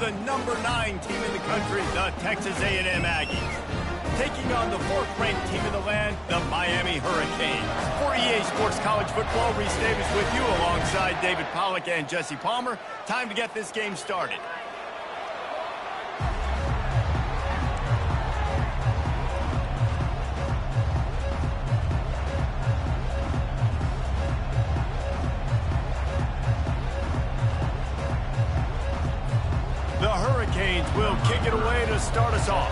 the #9 team in the country, the Texas A&M Aggies, taking on the 4th-ranked team in the land, the Miami Hurricanes. For EA Sports College Football, Reese Davis with you alongside David Pollack and Jesse Palmer. Time to get this game started. The Hurricanes will kick it away to start us off.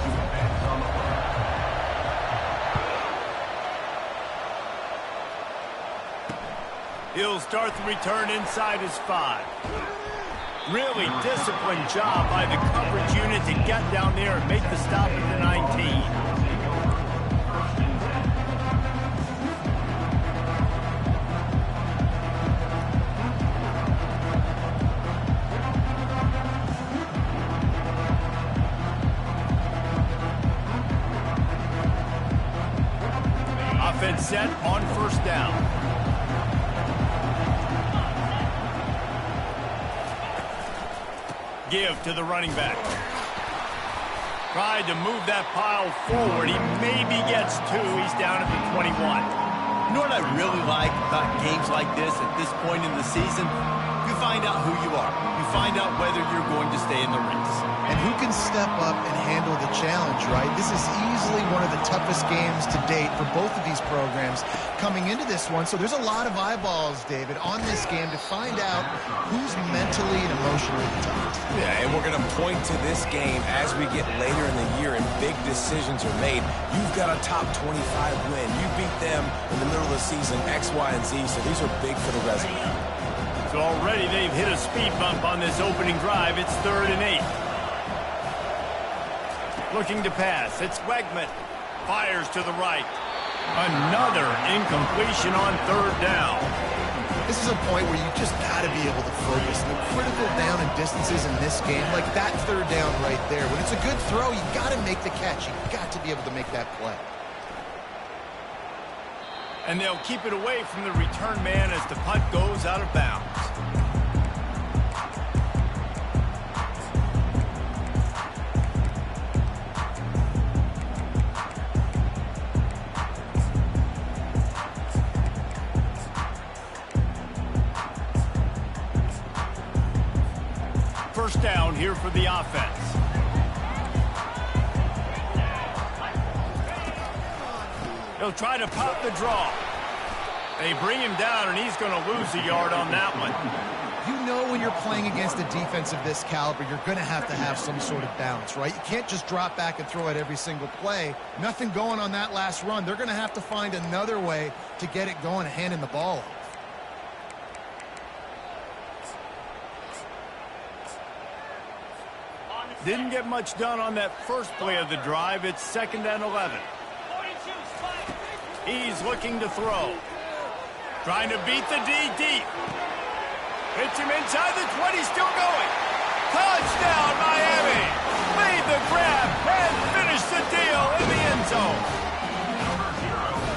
He'll start the return inside his 5. Really disciplined job by the coverage unit to get down there and make the stop at the 19. Offense set on 1st down. Give to the running back. Tried to move that pile forward. He maybe gets 2. He's down at the 21. You know what I really like about games like this at this point in the season? You find out who you are. You find out whether you're going to stay in the race. And who can step up and handle the challenge, right? This is easily one of the toughest games to date for both of these programs coming into this one. So there's a lot of eyeballs, David, on this game to find out who's mentally and emotionally the toughest. Yeah, and we're going to point to this game as we get later in the year and big decisions are made. You've got a top 25 win. You beat them in the middle of the season, X, Y, and Z, so these are big for the resume. So already they've hit a speed bump on this opening drive. It's 3rd and 8. Looking to pass. It's Wegman. Fires to the right. Another incompletion on 3rd down. This is a point where you just got to be able to focus. The critical down and distances in this game, like that 3rd down right there. When it's a good throw, you got to make the catch. You got to be able to make that play. And they'll keep it away from the return man as the punt goes out of bounds. First down here for the offense. He'll try to pop the draw. They bring him down, and he's going to lose a yard on that one. You know when you're playing against a defense of this caliber, you're going to have some sort of balance, right? You can't just drop back and throw it every single play. Nothing going on that last run. They're going to have to find another way to get it going, handing the ball off. Didn't get much done on that first play of the drive. It's 2nd and 11. He's looking to throw. Trying to beat the D deep. Hits him inside the 20, still going. Touchdown, Miami. Made the grab and finished the deal in the end zone.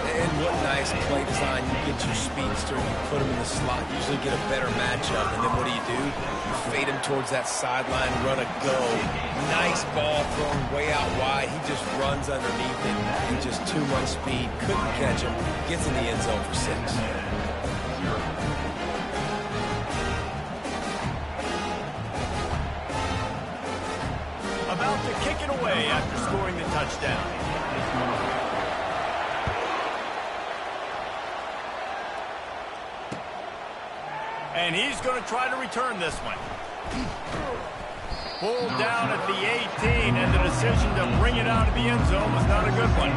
And what nice play design. You get your speedster, you put him in the slot, usually get a better matchup, and then what do? You fade him towards that sideline, run a go. Nice ball thrown way out wide. He just runs underneath it and just too much speed. Couldn't catch him. Gets in the end zone for 6. About to kick it away after scoring the touchdown. And he's going to try to return this one. Pulled down at the 18, and the decision to bring it out of the end zone was not a good one.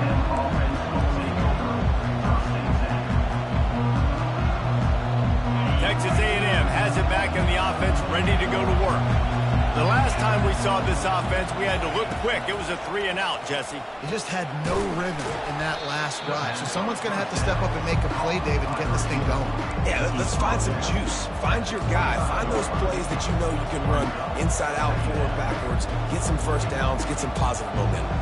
Texas A&M has it back in the offense, ready to go to work. The last time we saw this offense, we had to look quick. It was a 3-and-out, Jesse. They just had no rhythm in that last drive. So someone's going to have to step up and make a play, David, and get this thing going. Yeah, let's find some juice. Find your guy. Find those plays that you know you can run inside out, forward, backwards. Get some first downs. Get some positive momentum.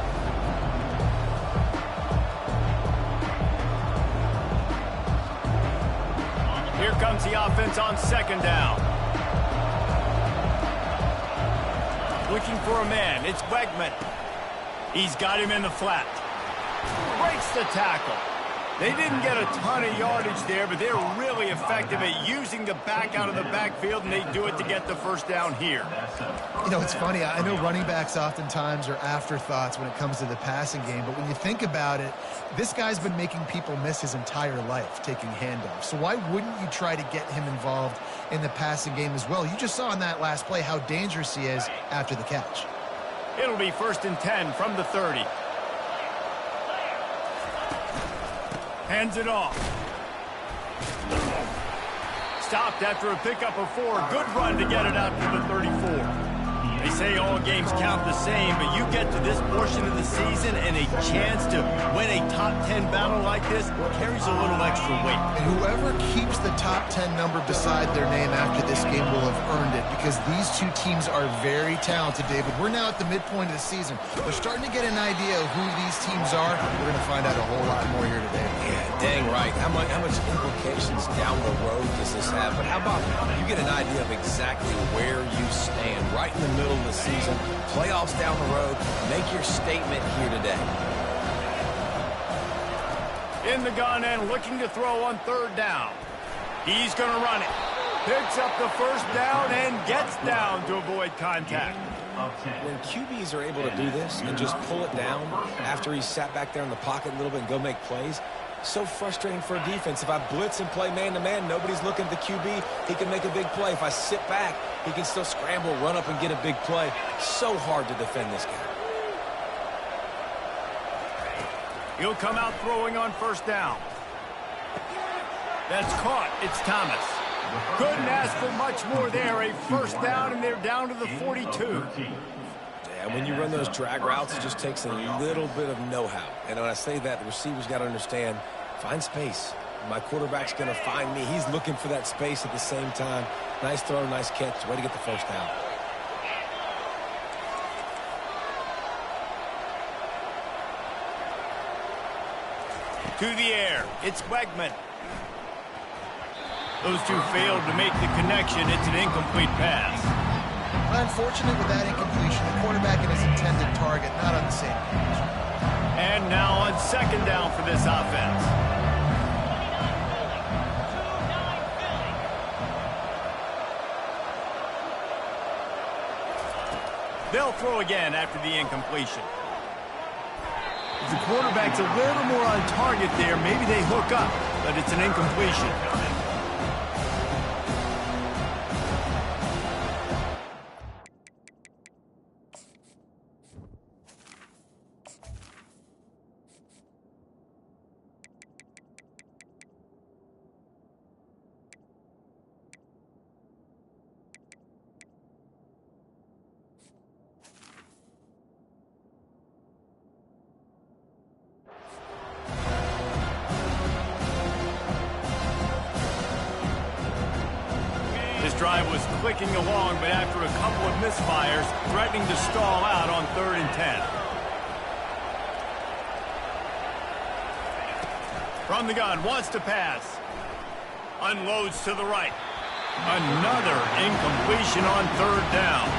Here comes the offense on 2nd down. Looking for a man. It's Wegman. He's got him in the flat. Breaks the tackle. They didn't get a ton of yardage there, but they're really effective at using the back out of the backfield, and they do it to get the first down here. You know, it's funny. I know running backs oftentimes are afterthoughts when it comes to the passing game, but when you think about it, this guy's been making people miss his entire life taking handoffs. So why wouldn't you try to get him involved in the passing game as well? You just saw in that last play how dangerous he is after the catch. It'll be 1st and 10 from the 30. Hands it off. Stopped after a pickup of 4. Good run to get it out to the 34. They say all games count the same, but you get to this portion of the season and a chance to win a top 10 battle like this carries a little extra weight. And whoever keeps the top 10 number beside their name after this game will have earned it, because these two teams are very talented, David. We're now at the midpoint of the season. We're starting to get an idea of who these teams are. We're going to find out a whole lot more here today. Yeah, dang right. How much implications down the road does this have? But how about you get an idea of exactly where you stand right in the middle of the season, playoffs down the road, make your statement here today. In the gun and looking to throw on 3rd down. He's going to run it. Picks up the first down and gets down to avoid contact. When QBs are able to do this and just pull it down after he sat back there in the pocket a little bit and go make plays, so frustrating for a defense. If I blitz and play man-to-man, nobody's looking at the QB, he can make a big play. If I sit back, he can still scramble, run up, and get a big play. So hard to defend this guy. He'll come out throwing on 1st down. That's caught. It's Thomas. Couldn't ask for much more there. A 1st down, and they're down to the 42. And when you run those drag routes, it just takes a little bit of know-how. And when I say that, the receiver's got to understand, find space. My quarterback's going to find me. He's looking for that space at the same time. Nice throw, nice catch. Way to get the first down. To the air. It's Wegman. Those two failed to make the connection. It's an incomplete pass. Unfortunately, with that incompletion, the quarterback and his intended target not on the same page. And now on 2nd down for this offense. They'll throw again after the incompletion. If the quarterback's a little more on target there, maybe they hook up, but it's an incompletion. This drive was clicking along, but after a couple of misfires, threatening to stall out on 3rd and 10. From the gun, wants to pass. Unloads to the right. Another incompletion on 3rd down.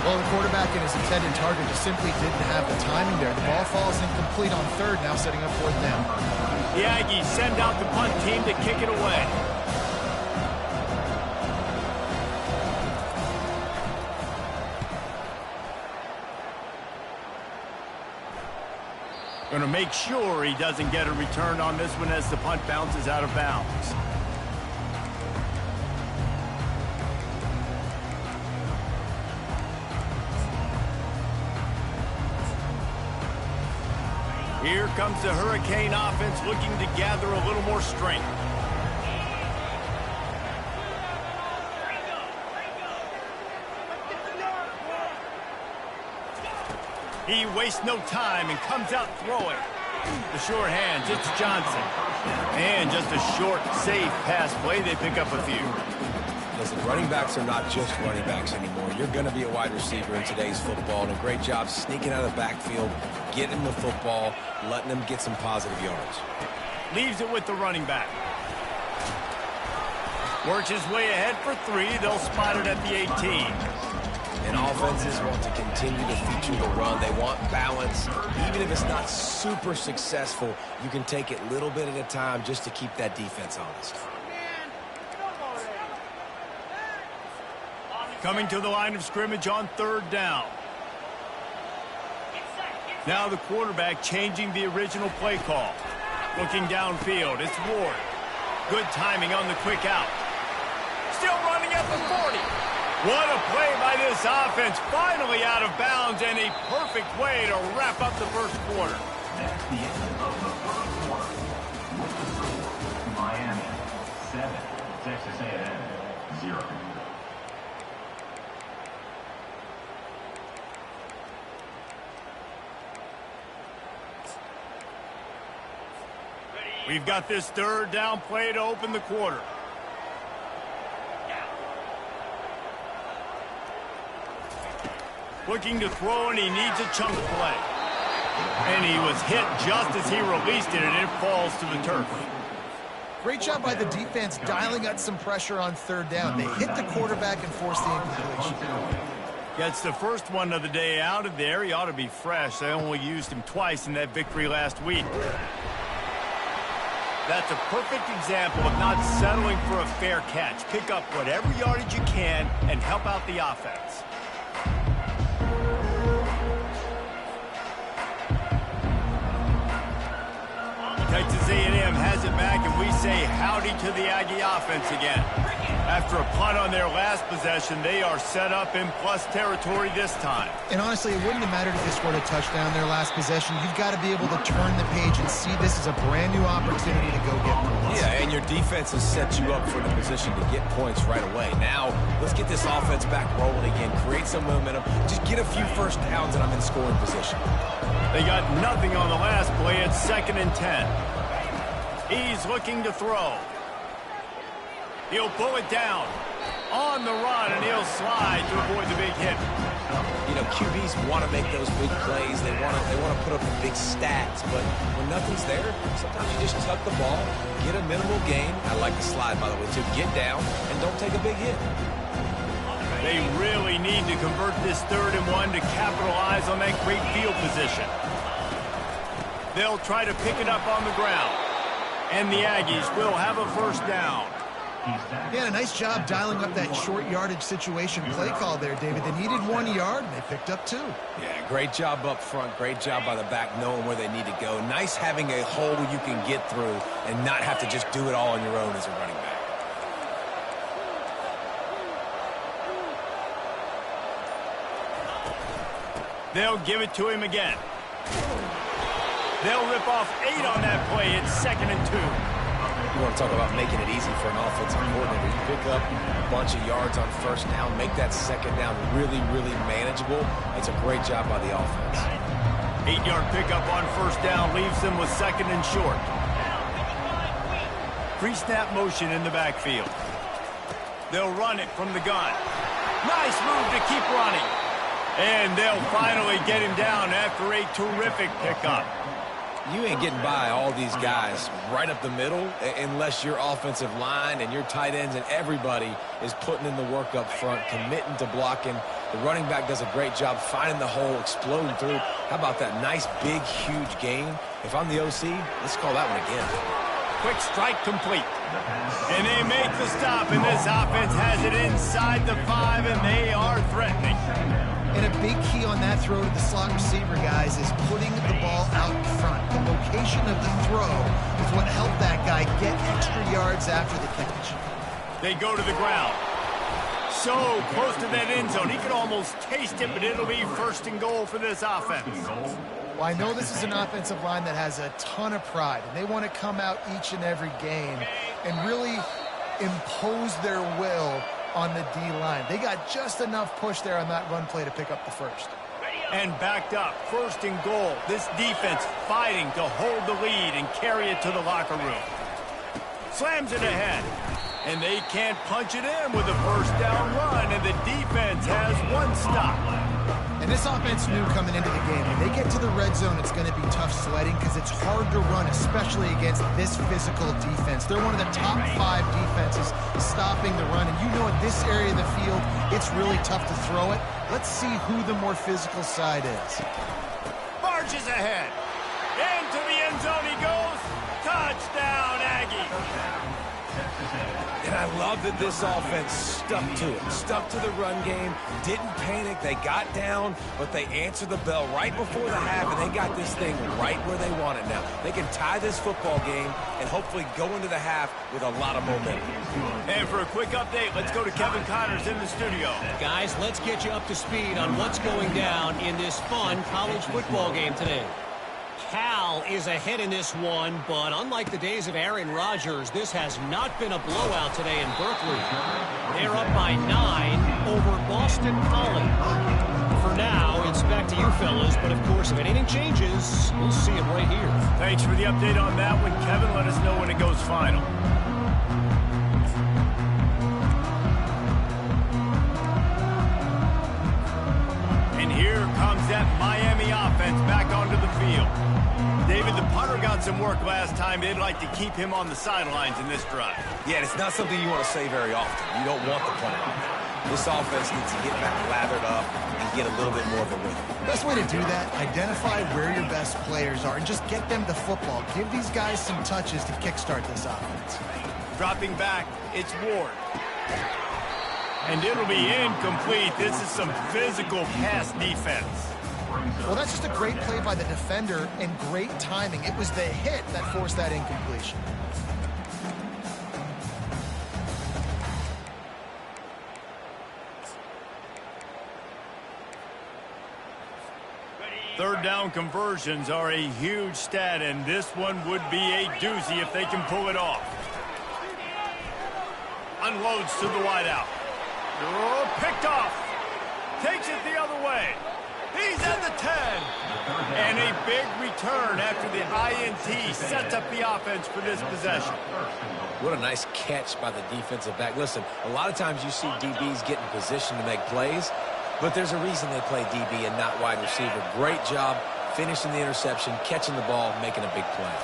Well, the quarterback and his intended target just simply didn't have the timing there. The ball falls incomplete on 3rd, now setting up 4th down. The Aggies send out the punt team to kick it away. Going to make sure he doesn't get a return on this one as the punt bounces out of bounds. Here comes the Hurricane offense looking to gather a little more strength. He wastes no time and comes out throwing. The short hands, it's Johnson. And just a short, safe pass play. They pick up a few. Listen, running backs are not just running backs anymore. You're going to be a wide receiver in today's football, and a great job sneaking out of the backfield, getting the football, letting them get some positive yards. Leaves it with the running back. Works his way ahead for 3. They'll spot it at the 18. And offenses want to continue to feature the run. They want balance. Even if it's not super successful, you can take it a little bit at a time just to keep that defense honest. Coming to the line of scrimmage on 3rd down. Now the quarterback changing the original play call. Looking downfield, it's Ward. Good timing on the quick out. Still running at the 40. What a play by this offense. Finally out of bounds, and a perfect way to wrap up the first quarter. That's the end of the first quarter. Miami 7, Texas A&M 0. We've got this 3rd down play to open the quarter. Looking to throw, and he needs a chunk play. And he was hit just as he released it, and it falls to the turf. Great job by the defense dialing up some pressure on 3rd down. They hit the quarterback and forced the incompletion. Gets the first one of the day out of there. He ought to be fresh. They only used him twice in that victory last week. That's a perfect example of not settling for a fair catch. Pick up whatever yardage you can and help out the offense. Texas A&M has it back, and we say howdy to the Aggie offense again. After a punt on their last possession, they are set up in plus territory this time. And honestly, it wouldn't have mattered if they scored a touchdown their last possession. You've got to be able to turn the page and see this as a brand new opportunity to go get points. Yeah, and your defense has set you up for the position to get points right away. Now, let's get this offense back rolling again, create some momentum, just get a few first downs, and I'm in scoring position. They got nothing on the last play. It's 2nd and 10. He's looking to throw. He'll pull it down on the run, and he'll slide to avoid the big hit. You know, QBs want to make those big plays. They want to put up the big stats. But when nothing's there, sometimes you just tuck the ball, get a minimal gain. I like the slide, by the way, to get down and don't take a big hit. They really need to convert this 3rd and 1 to capitalize on that great field position. They'll try to pick it up on the ground. And the Aggies will have a first down. Yeah, a nice job dialing up that short yardage situation play call there, David. They needed 1 yard, and they picked up 2. Yeah, great job up front. Great job by the back knowing where they need to go. Nice having a hole you can get through and not have to just do it all on your own as a running back. They'll give it to him again. They'll rip off 8 on that play. It's 2nd and 2. You want to talk about making it easy for an offensive coordinator. You pick up a bunch of yards on first down, make that 2nd down really, really manageable. It's a great job by the offense. 8-yard pickup on first down leaves them with 2nd and short. Pre-snap motion in the backfield. They'll run it from the gun. Nice move to keep running. And they'll finally get him down after a terrific pickup. You ain't getting by all these guys right up the middle unless your offensive line and your tight ends and everybody is putting in the work up front, committing to blocking. The running back does a great job finding the hole, exploding through. How about that nice, big, huge gain? If I'm the OC, let's call that one again. Quick strike complete. And they make the stop, and this offense has it inside the 5, and they are threatening. And a big key on that throw to the slot receiver, guys, is putting the ball out in front. The location of the throw is what helped that guy get extra yards after the catch. They go to the ground. So close to that end zone. He could almost taste it, but it'll be 1st and goal for this offense. Well, I know this is an offensive line that has a ton of pride, and they want to come out each and every game and really impose their will on the D-line. They got just enough push there on that run play to pick up the first. And backed up, 1st and goal. This defense fighting to hold the lead and carry it to the locker room. Slams it ahead. And they can't punch it in with a 1st down run, and the defense has 1 stop. And This offense knew coming into the game, when they get to the red zone, it's going to be tough sledding because it's hard to run, especially against this physical defense. They're one of the top 5 defenses stopping the run, and you know at this area of the field, it's really tough to throw it. Let's see who the more physical side is. Marches ahead. Into the end zone he goes. Touchdown, Aggie. And I love that this offense stuck to it, stuck to the run game, didn't panic. They got down, but they answered the bell right before the half, and they got this thing right where they want it now. They can tie this football game and hopefully go into the half with a lot of momentum. And for a quick update, let's go to Kevin Connors in the studio. Guys, let's get you up to speed on what's going down in this fun college football game today. Cal is ahead in this one, but unlike the days of Aaron Rodgers, this has not been a blowout today in Berkeley. They're up by 9 over Boston College. For now, it's back to you fellas, but of course, if anything changes, we'll see it right here. Thanks for the update on that one, Kevin. Let us know when it goes final. And here comes that Miami offense back onto the field. David, the punter got some work last time. They'd like to keep him on the sidelines in this drive. Yeah, it's not something you want to say very often. You don't want the punter. This offense needs to get back lathered up and get a little bit more of a rhythm. Best way to do that, identify where your best players are and just get them the football. Give these guys some touches to kickstart this offense. Dropping back, it's Ward. And it'll be incomplete. This is some physical pass defense. Well, that's just a great play by the defender and great timing. It was the hit that forced that incompletion. Third down conversions are a huge stat, and this one would be a doozy if they can pull it off. Unloads to the wideout. Oh, picked off. Takes it the other way. He's at the 10. And a big return after the INT sets up the offense for this possession. What a nice catch by the defensive back. Listen, a lot of times you see DBs get in position to make plays, but there's a reason they play DB and not wide receiver. Great job finishing the interception, catching the ball, making a big play.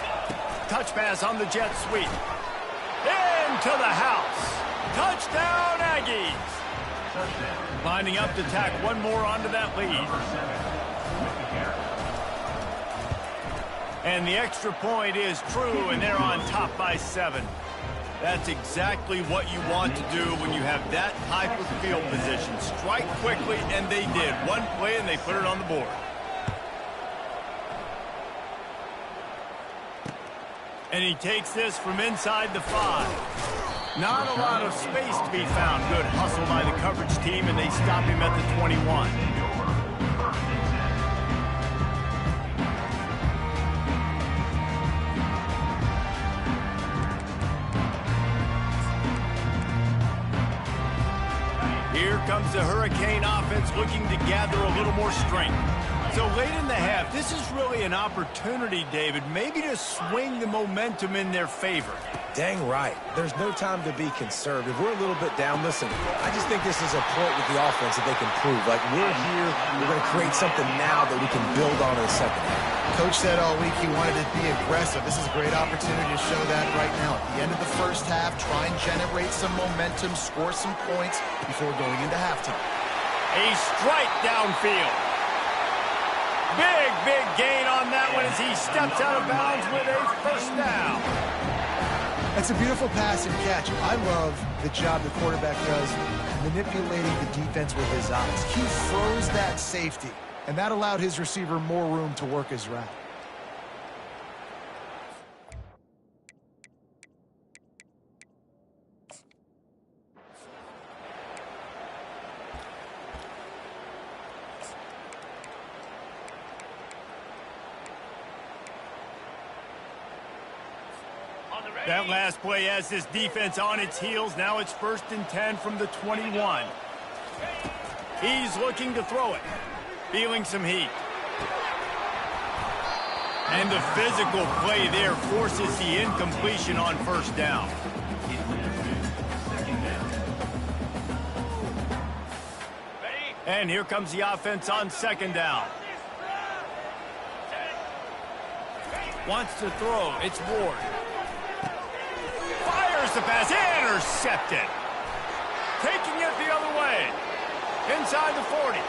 Touch pass on the jet sweep. Into the house. Touchdown, Aggies. Lining up to tack one more onto that lead. And the extra point is true, and they're on top by 7. That's exactly what you want to do when you have that type of field position. Strike quickly, and they did. One play, and they put it on the board. And he takes this from inside the 5. Not a lot of space to be found. Good hustle by the coverage team, and they stop him at the 21. Here comes the Hurricane offense looking to gather a little more strength. So late in the half, this is really an opportunity, David, maybe to swing the momentum in their favor. Dang right. There's no time to be conservative. We're a little bit down. Listen, I just think this is a point with the offense that they can prove. Like, we're here, we're going to create something now that we can build on in the second half. Coach said all week he wanted to be aggressive. This is a great opportunity to show that right now. At the end of the first half, try and generate some momentum, score some points before going into halftime. A strike downfield. Big gain on that one as he steps out of bounds with a first down. That's a beautiful pass and catch. I love the job the quarterback does manipulating the defense with his eyes. He froze that safety, and that allowed his receiver more room to work his route. That last play has this defense on its heels. Now it's 1st and 10 from the 21. He's looking to throw it. Feeling some heat. And the physical play there forces the incompletion on first down. And here comes the offense on second down. Wants to throw. It's Ward. Fires the pass. Intercepted. Taking it the other way. Inside the 40.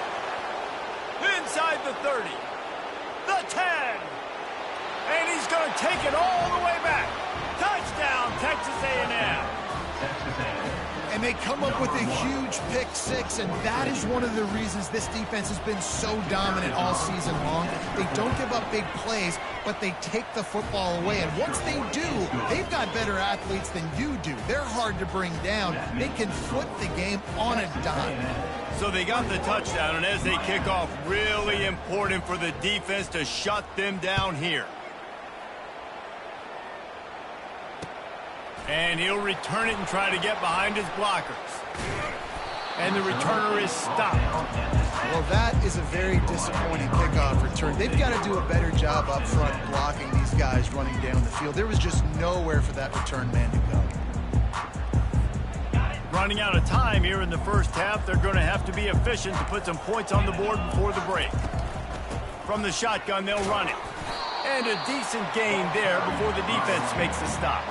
Inside the 30. The 10. And he's going to take it all the way back. Touchdown, Texas A&M. And they come up with a huge pick six, and that is one of the reasons this defense has been so dominant all season long. They don't give up big plays, but they take the football away. And once they do, they've got better athletes than you do. They're hard to bring down. They can flip the game on a dime. So they got the touchdown, and as they kick off, really important for the defense to shut them down here. And he'll return it and try to get behind his blockers. And the returner is stopped. Well, that is a very disappointing kickoff return. They've got to do a better job up front blocking these guys running down the field. There was just nowhere for that return man to go. Running out of time here in the first half. They're going to have to be efficient to put some points on the board before the break. From the shotgun, they'll run it. And a decent gain there before the defense makes the stop.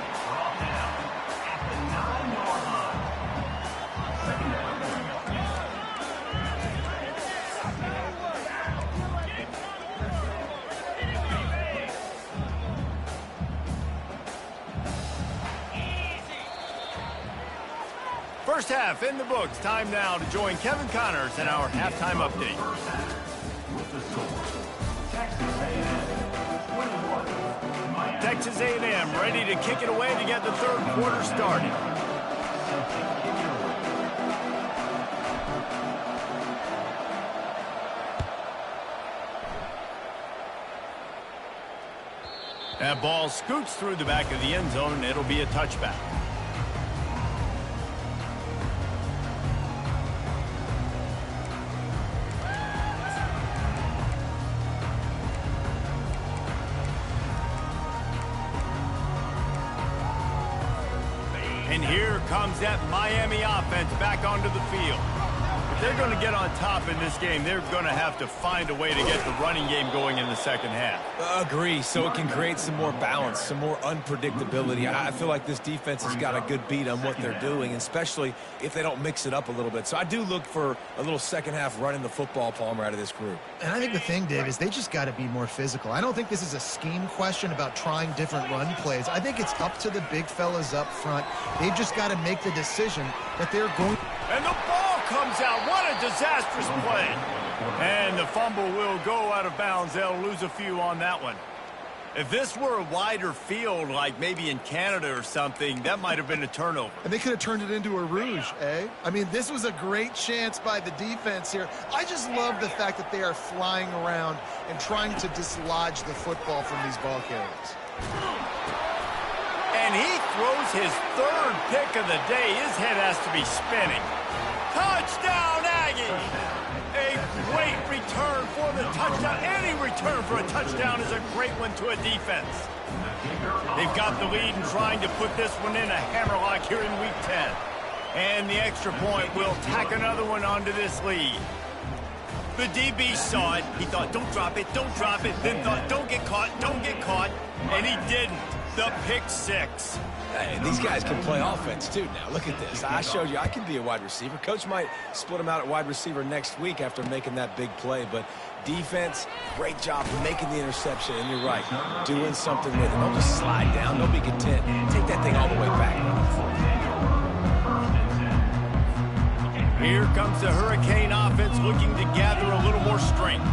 First half in the books. Time now to join Kevin Connors in our halftime update. Texas A&M ready to kick it away to get the third quarter started. That ball scoots through the back of the end zone, and it'll be a touchback. And here comes that Miami offense back onto the field. If they're going to get on top in this game, they're going to have to find a way to get the running game going in the second half. Agree, so it can create some more balance, some more unpredictability. I feel like this defense has got a good beat on what they're doing, especially if they don't mix it up a little bit. So I do look for a little second half running the football, Palmer, out of this group. And I think the thing, Dave, is they just got to be more physical. I don't think this is a scheme question about trying different run plays. I think it's up to the big fellas up front. They've just got to make the decision that they're going. And the ball comes out. What a disastrous play. And the fumble will go out of bounds. They'll lose a few on that one. If this were a wider field, like maybe in Canada or something, that might have been a turnover. And they could have turned it into a rouge, eh? I mean, this was a great chance by the defense here. I just love the fact that they are flying around and trying to dislodge the football from these ball carriers. And he throws his third pick of the day. His head has to be spinning. Touchdown, Aggie! A great return for the touchdown. Any return for a touchdown is a great one to a defense. They've got the lead and trying to put this one in a hammerlock here in Week 10. And the extra point will tack another one onto this lead. The DB saw it. He thought, don't drop it, don't drop it. Then thought, don't get caught, don't get caught. And he didn't. The pick six. Hey, these guys can play offense, too, now. Look at this. I showed you I can be a wide receiver. Coach might split him out at wide receiver next week after making that big play. But defense, great job making the interception. And you're right, doing something with it. Don't just slide down. Don't be content. Take that thing all the way back. Here comes the Hurricane offense looking to gather a little more strength.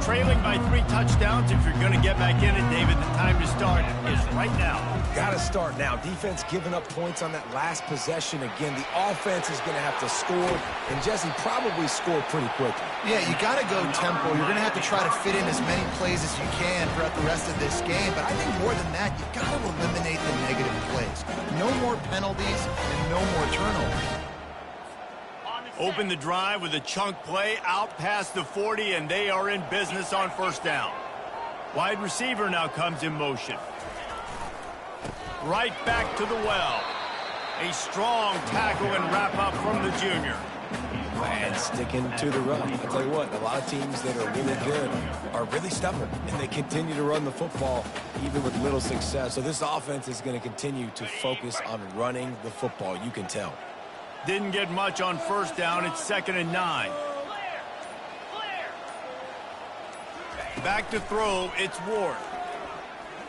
Trailing by 3 touchdowns. If you're going to get back in it, David, the time to start is right now. Got to start now. Defense giving up points on that last possession. Again, the offense is going to have to score, and Jesse probably score pretty quickly. Yeah, you got to go tempo. You're going to have to try to fit in as many plays as you can throughout the rest of this game. But I think more than that, you got to eliminate the negative plays. No more penalties and no more turnovers. Open the drive with a chunk play out past the 40, and they are in business on first down. Wide receiver now comes in motion. Right back to the well. A strong tackle and wrap up from the junior. And sticking to the run. I'll tell you what, a lot of teams that are really good are really stubborn, and they continue to run the football even with little success. So this offense is going to continue to focus on running the football. You can tell. Didn't get much on first down. It's 2nd and 9. Back to throw. It's Ward.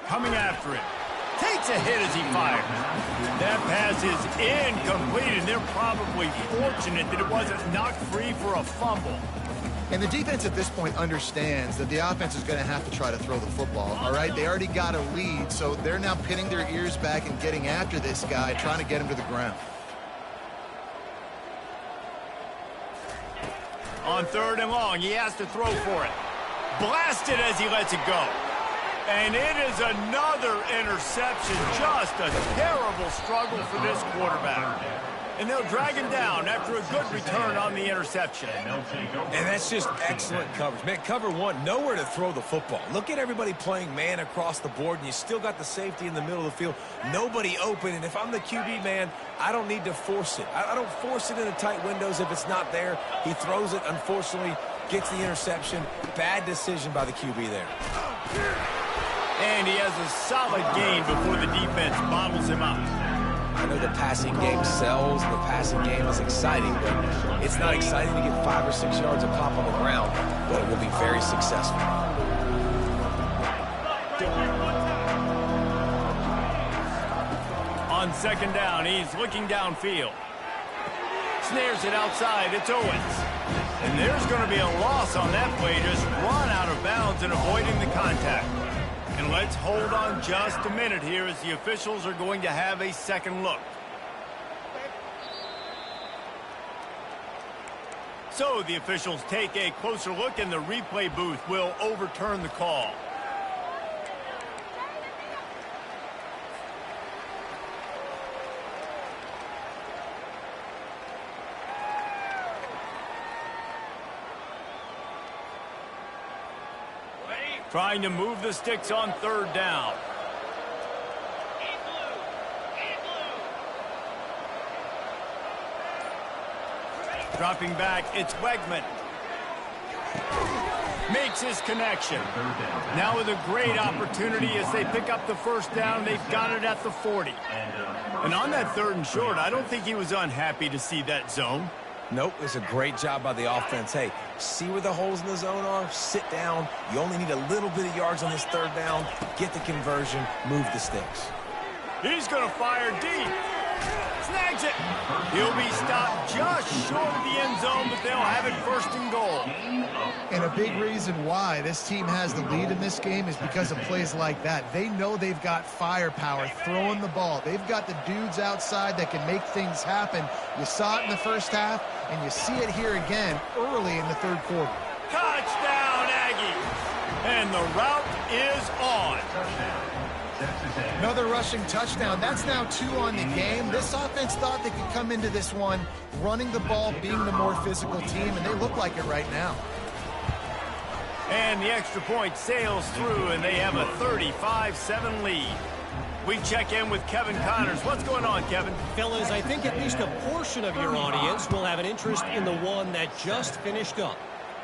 Coming after him. Takes a hit as he fires. That pass is incomplete, and they're probably fortunate that it wasn't knocked free for a fumble. And the defense at this point understands that the offense is going to have to try to throw the football, all right? They already got a lead, so they're now pinning their ears back and getting after this guy, trying to get him to the ground. On 3rd and long, he has to throw for it. Blasted as he lets it go. And it is another interception. Just a terrible struggle for this quarterback. And they'll drag him down after a good return on the interception. And that's just excellent coverage. Man, cover one, nowhere to throw the football. Look at everybody playing man across the board, and you still got the safety in the middle of the field. Nobody open, and if I'm the QB, man, I don't need to force it. I don't force it into tight windows if it's not there. He throws it, unfortunately, gets the interception. Bad decision by the QB there. And he has a solid gain before the defense bottles him up. I know the passing game sells, the passing game is exciting, but it's not exciting to get 5 or 6 yards of pop on the ground, but it will be very successful. On 2nd down, he's looking downfield. Snares it outside, it's Owens. And there's going to be a loss on that play, just run out of bounds and avoiding the contact. And let's hold on just a minute here as the officials are going to have a second look. So the officials take a closer look, and the replay booth will overturn the call. Trying to move the sticks on 3rd down. Dropping back, it's Wegman. Makes his connection. Now with a great opportunity as they pick up the 1st down. They've got it at the 40. And on that 3rd and short, I don't think he was unhappy to see that zone. Nope, it's a great job by the offense. Hey, see where the holes in the zone are? Sit down. You only need a little bit of yards on this 3rd down. Get the conversion. Move the sticks. He's going to fire deep. Snags it. He'll be stopped just short of the end zone, but they'll have it 1st and goal. And a big reason why this team has the lead in this game is because of plays like that. They know they've got firepower throwing the ball. They've got the dudes outside that can make things happen. You saw it in the 1st half, and you see it here again early in the 3rd quarter. Touchdown, Aggies! And the route is on. Another rushing touchdown. That's now 2 on the game. This offense thought they could come into this one running the ball, being the more physical team, and they look like it right now. And the extra point sails through, and they have a 35-7 lead. We check in with Kevin Connors. What's going on, Kevin? Fellas, I think at least a portion of your audience will have an interest in the one that just finished up.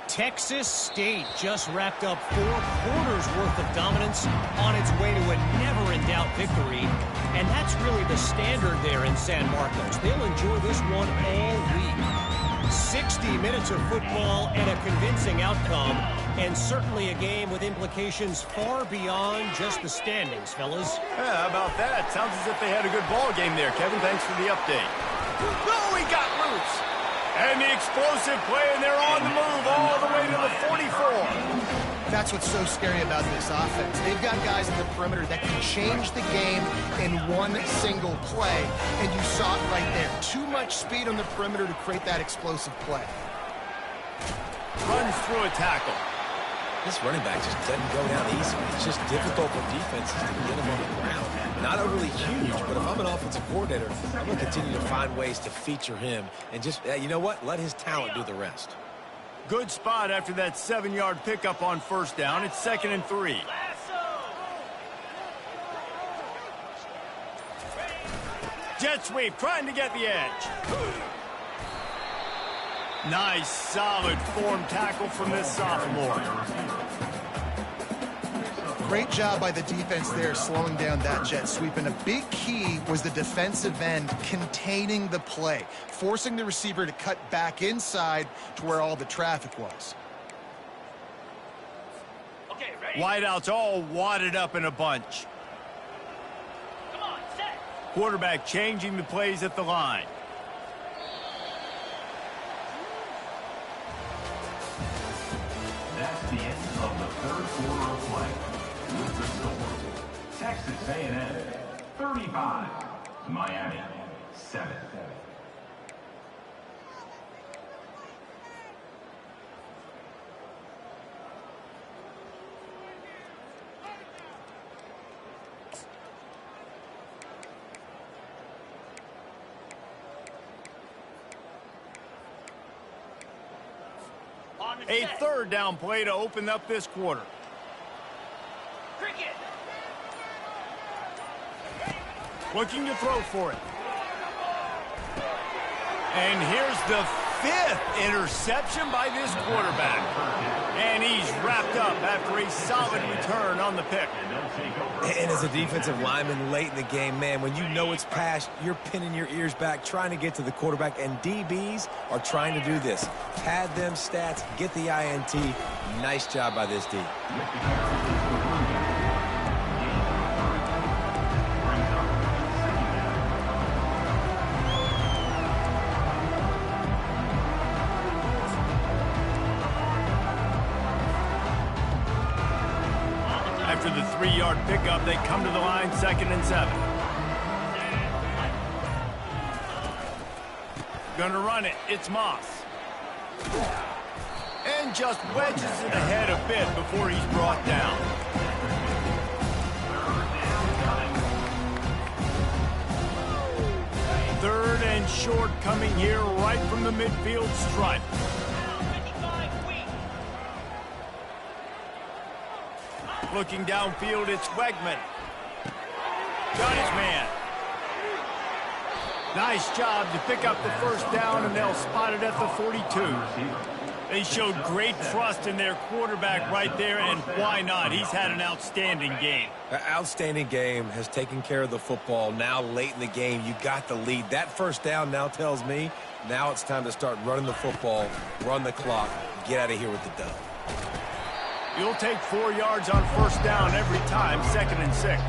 Texas State just wrapped up 4 quarters worth of dominance on its way to a never-in-doubt victory. And that's really the standard there in San Marcos. They'll enjoy this one all week. 60 minutes of football and a convincing outcome, and certainly a game with implications far beyond just the standings, fellas. Yeah, how about that? Sounds as if they had a good ball game there, Kevin. Thanks for the update. Oh, he got loose. And the explosive play, and they're on the move all the way to the 44. That's what's so scary about this offense. They've got guys in the perimeter that can change the game in one single play, and you saw it right there. Too much speed on the perimeter to create that explosive play. Runs through a tackle. This running back just doesn't go down easy. It's just difficult for defenses to get him on the ground. Not overly huge, but if I'm an offensive coordinator, I'm going to continue to find ways to feature him and just, you know what, let his talent do the rest. Good spot after that 7-yard pickup on 1st down. It's 2nd and 3. Jet sweep, trying to get the edge. Nice, solid form tackle from this sophomore. Great job by the defense there, slowing down that jet sweep. And a big key was the defensive end containing the play, forcing the receiver to cut back inside to where all the traffic was. Okay, ready? Wideouts all wadded up in a bunch. Come on, set. Quarterback changing the plays at the line. That's the end of the third quarter of play. With the score, Texas A&M 35, Miami 7. A third down play to open up this quarter. Cricket. Looking to throw for it. And here's the 5th interception by this quarterback. And he's wrapped up after a solid return on the pick. And as a defensive lineman late in the game, man, when you know it's past, you're pinning your ears back, trying to get to the quarterback, and DBs are trying to do this. Pad them stats, get the INT. Nice job by this D. After the 3-yard pickup, they come to the line 2nd and 7. Gonna run it. It's Moss. And just wedges it ahead a bit before he's brought down. Third and short coming here right from the midfield stripe. Looking downfield, it's Wegman. Got his man. Nice job to pick up the first down, and they'll spot it at the 42. They showed great trust in their quarterback right there, and why not? He's had an outstanding game. An outstanding game, has taken care of the football. Now late in the game, you got the lead. That first down now tells me now it's time to start running the football, run the clock, get out of here with the dub. You'll take 4 yards on first down every time, 2nd and 6.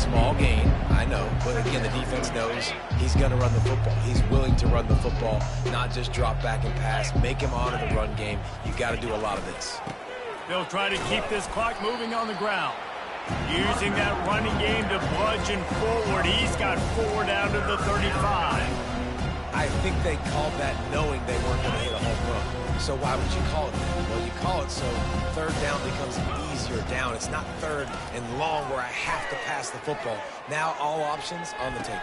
Small gain, I know, but again, the defense knows he's going to run the football. He's willing to run the football, not just drop back and pass, make him honor the run game. You got to do a lot of this. They'll try to keep this clock moving on the ground. Using that running game to bludgeon forward. He's got 4 down to the 35. I think they called that knowing they weren't going to hit a home run. So why would you call it that? Well, you call it so third down becomes an easier down. It's not third and long where I have to pass the football. Now all options on the table.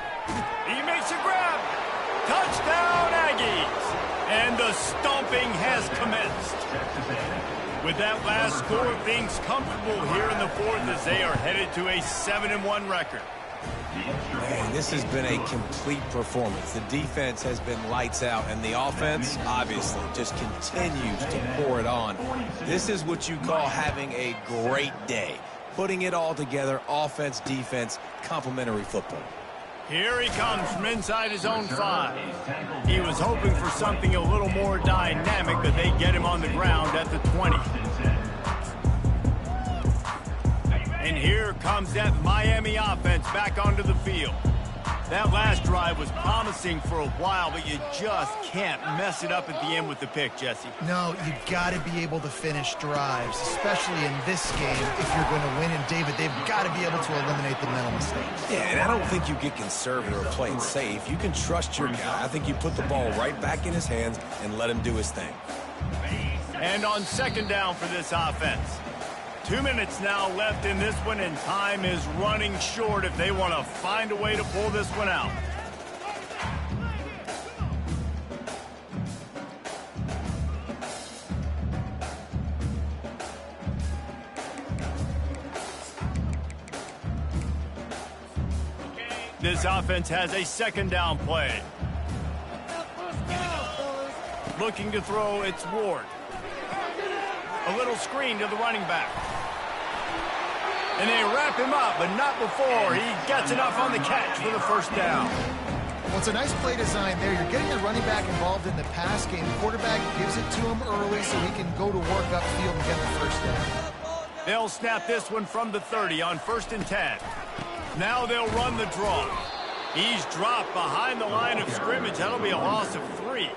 He makes a grab. Touchdown, Aggies. And the stomping has commenced. With that last score, things comfortable here in the 4th as they are headed to a 7-1 record. Man, this has been a complete performance. The defense has been lights out, and the offense, obviously, just continues to pour it on. This is what you call having a great day. Putting it all together, offense, defense, complementary football. Here he comes from inside his own 5. He was hoping for something a little more dynamic, but they get him on the ground at the 20. And here comes that Miami offense back onto the field. That last drive was promising for a while, but you just can't mess it up at the end with the pick, Jesse. No, you've got to be able to finish drives, especially in this game if you're going to win. And, David, they've got to be able to eliminate the mental mistakes. Yeah, and I don't think you get conservative or play it safe. You can trust your guy. I think you put the ball right back in his hands and let him do his thing. And on 2nd down for this offense. 2 minutes now left in this one, and time is running short if they want to find a way to pull this one out. This offense has a 2nd down play. Looking to throw, it's Ward. A little screen to the running back. And they wrap him up, but not before he gets enough on the catch for the first down. Well, it's a nice play design there. You're getting the running back involved in the pass game. The quarterback gives it to him early so he can go to work upfield and get the first down. They'll snap this one from the 30 on 1st and 10. Now they'll run the draw. He's dropped behind the line of scrimmage. That'll be a loss of 3.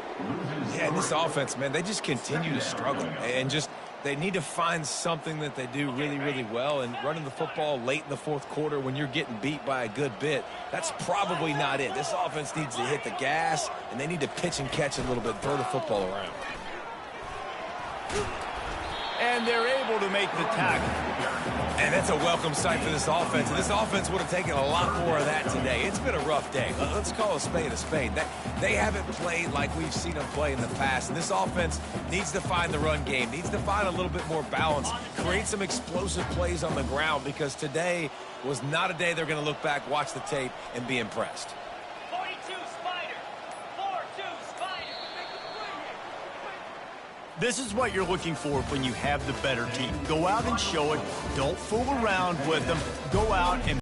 Yeah, and this offense, man, they just continue to struggle. And just they need to find something that they do really, really well. And running the football late in the fourth quarter when you're getting beat by a good bit, that's probably not it. This offense needs to hit the gas, and they need to pitch and catch a little bit, throw the football around. And they're able to make the tackle. And that's a welcome sight for this offense. And this offense would have taken a lot more of that today. It's been a rough day. Let's call a spade a spade. They haven't played like we've seen them play in the past. And this offense needs to find the run game, needs to find a little bit more balance, create some explosive plays on the ground, because today was not a day they're going to look back, watch the tape, and be impressed. This is what you're looking for when you have the better team. Go out and show it. Don't fool around with them. Go out and